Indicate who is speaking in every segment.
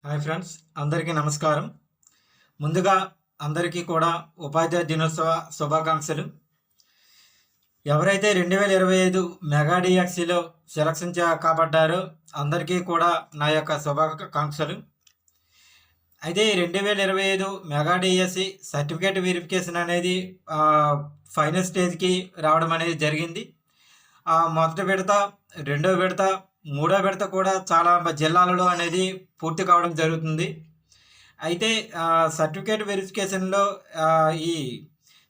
Speaker 1: Hi friends, అందరికీ నమస్కారం. ముందుగా అందరికీ కూడా ఉపాధ్యాయ దినోత్సవ శుభాకాంక్షలు. ఎవరైతే 2025 మెగా డిఎస్సిలో సెలక్షన్ కాబడ్డారో అందరికీ కూడా నా యొక్క శుభాకాంక్షలు. అయితే 2025 మెగా డిఎస్సి సర్టిఫికేట్ వెరిఫికేషన్ అనేది ఫైనల్ స్టేజ్కి రావడం అనేది జరిగింది. మొదటి విడత, రెండో విడత, మూడో విడత కూడా చాలా జిల్లాలలో అనేది పూర్తి కావడం జరుగుతుంది. అయితే సర్టిఫికేట్ వెరిఫికేషన్లో ఈ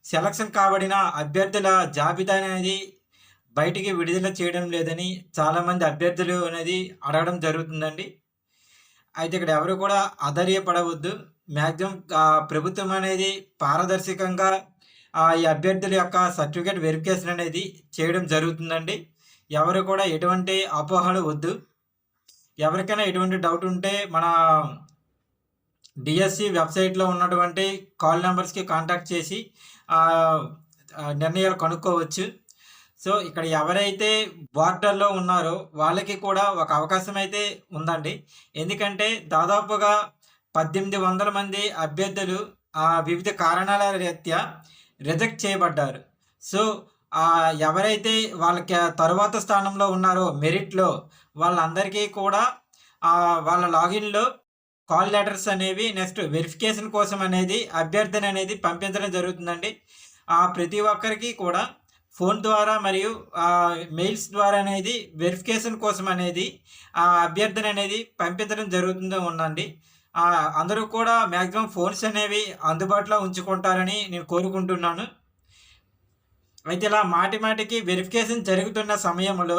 Speaker 1: సెలక్షన్ కాబడిన అభ్యర్థుల జాబితా అనేది బయటికి విడుదల చేయడం లేదని చాలామంది అభ్యర్థులు అనేది అడగడం జరుగుతుందండి. అయితే ఇక్కడ ఎవరు కూడా ఆధైర్యపడవద్దు. మ్యాక్సిమం ప్రభుత్వం అనేది పారదర్శకంగా ఈ అభ్యర్థుల యొక్క సర్టిఫికేట్ వెరిఫికేషన్ అనేది చేయడం జరుగుతుందండి. ఎవరు కూడా ఎటువంటి అపోహలు వద్దు. ఎవరికైనా ఎటువంటి డౌట్ ఉంటే మన డిఎస్సి వెబ్సైట్లో ఉన్నటువంటి కాల్ నెంబర్స్కి కాంటాక్ట్ చేసి నిర్ణయాలు కనుక్కోవచ్చు. సో ఇక్కడ ఎవరైతే బార్డర్లో ఉన్నారో వాళ్ళకి కూడా ఒక అవకాశం అయితే ఉందండి. ఎందుకంటే దాదాపుగా 1800 మంది అభ్యర్థులు వివిధ కారణాల రీత్యా రిజెక్ట్ చేయబడ్డారు. సో ఎవరైతే వాళ్ళకి తరువాత స్థానంలో ఉన్నారో మెరిట్లో వాళ్ళందరికీ కూడా వాళ్ళ లాగిన్లో కాల్ లెటర్స్ అనేవి నెక్స్ట్ వెరిఫికేషన్ కోసం అనేది అభ్యర్థన అనేది పంపించడం జరుగుతుందండి. ప్రతి ఒక్కరికి కూడా ఫోన్ ద్వారా మరియు మెయిల్స్ ద్వారా అనేది వెరిఫికేషన్ కోసం అనేది అభ్యర్థన అనేది పంపించడం జరుగుతుందో ఉందండి. అందరూ కూడా మ్యాక్సిమం ఫోన్స్ అనేవి అందుబాటులో ఉంచుకుంటారని నేను కోరుకుంటున్నాను. అయితే ఇలా మాటికి వెరిఫికేషన్ జరుగుతున్న సమయంలో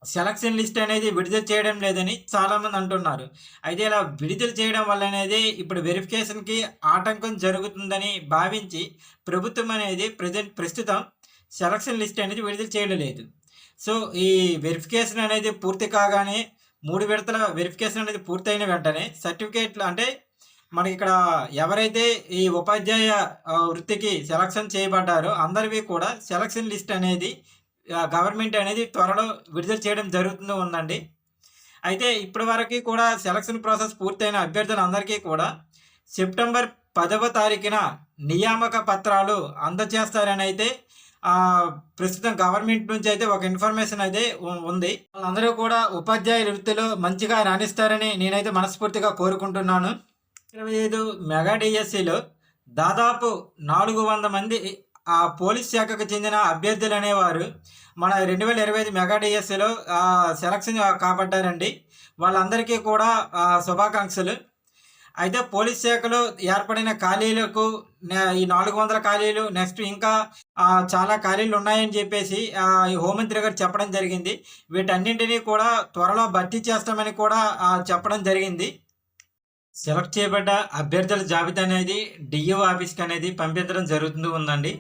Speaker 1: సెలక్షన్ లిస్ట్ అనేది విడుదల చేయడం లేదని చాలామంది అంటున్నారు. అయితే ఇలా విడుదల చేయడం వల్ల అనేది ఇప్పుడు వెరిఫికేషన్కి ఆటంకం జరుగుతుందని భావించి ప్రభుత్వం అనేది ప్రస్తుతం సెలక్షన్ లిస్ట్ అనేది విడుదల చేయడం లేదు. సో ఈ వెరిఫికేషన్ అనేది పూర్తి కాగానే 3 విడతల వెరిఫికేషన్ అనేది పూర్తయిన వెంటనే సర్టిఫికేట్లు అంటే మనకి ఇక్కడ ఎవరైతే ఈ ఉపాధ్యాయ వృత్తికి సెలక్షన్ చేయబడ్డారో అందరివి కూడా సెలక్షన్ లిస్ట్ అనేది గవర్నమెంట్ అనేది త్వరలో విడుదల చేయడం జరుగుతుందో ఉందండి. అయితే ఇప్పటి వరకు కూడా సెలక్షన్ ప్రాసెస్ పూర్తయిన అభ్యర్థులందరికీ కూడా సెప్టెంబర్ 10వ తారీఖున నియామక పత్రాలు అందజేస్తారని అయితే ప్రస్తుతం గవర్నమెంట్ నుంచి అయితే ఒక ఇన్ఫర్మేషన్ అయితే ఉంది. వాళ్ళందరూ కూడా ఉపాధ్యాయుల వృత్తిలో మంచిగా రాణిస్తారని నేనైతే మనస్ఫూర్తిగా కోరుకుంటున్నాను. 25 మెగా డిఎస్సిలో దాదాపు 400 మంది పోలీస్ శాఖకు చెందిన అభ్యర్థులు అనేవారు మన 2025 మెగా డిఎస్సిలో సెలక్షన్ కాబడ్డారండి. వాళ్ళందరికీ కూడా శుభాకాంక్షలు. అయితే పోలీస్ శాఖలో ఏర్పడిన ఖాళీలకు ఈ 400 ఖాళీలు నెక్స్ట్ ఇంకా చాలా ఖాళీలు ఉన్నాయని చెప్పేసి ఈ హోంమంత్రి గారు చెప్పడం జరిగింది. వీటన్నింటినీ కూడా త్వరలో భర్తీ చేస్తామని కూడా చెప్పడం జరిగింది. సెలెక్ట్ చేయబడ్డ అభ్యర్థుల జాబితా అనేది డిఈఓ ఆఫీస్కి అనేది పంపించడం జరుగుతుంది ఉందండి.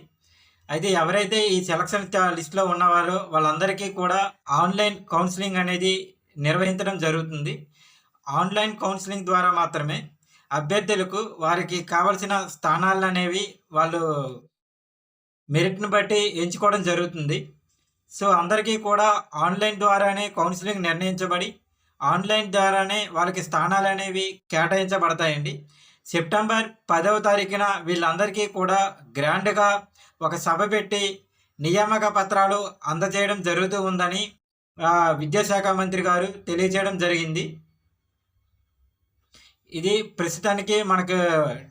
Speaker 1: అయితే ఎవరైతే ఈ సెలక్షన్ లిస్ట్లో ఉన్నవారో వాళ్ళందరికీ కూడా ఆన్లైన్ కౌన్సిలింగ్ అనేది నిర్వహించడం జరుగుతుంది. ఆన్లైన్ కౌన్సిలింగ్ ద్వారా మాత్రమే అభ్యర్థులకు వారికి కావలసిన స్థానాలు అనేవి వాళ్ళు మెరిట్ను బట్టి ఎంచుకోవడం జరుగుతుంది. సో అందరికీ కూడా ఆన్లైన్ ద్వారానే కౌన్సిలింగ్ నిర్ణయించబడి ఆన్లైన్ ద్వారానే వాళ్ళకి స్థానాలు అనేవి కేటాయించబడతాయండి. సెప్టెంబర్ 10వ తారీఖున వీళ్ళందరికీ కూడా గ్రాండ్గా ఒక సభ పెట్టి నియామక పత్రాలు అందజేయడం జరుగుతూ ఉందని విద్యాశాఖ మంత్రి గారు తెలియజేయడం జరిగింది. ఇది ప్రస్తుతానికి మనకు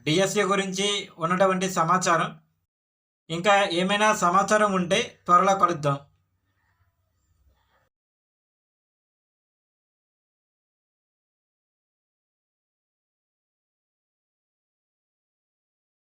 Speaker 1: డిఎస్సి గురించి ఉన్నటువంటి సమాచారం. ఇంకా ఏమైనా సమాచారం ఉంటే త్వరలో కలుద్దాం.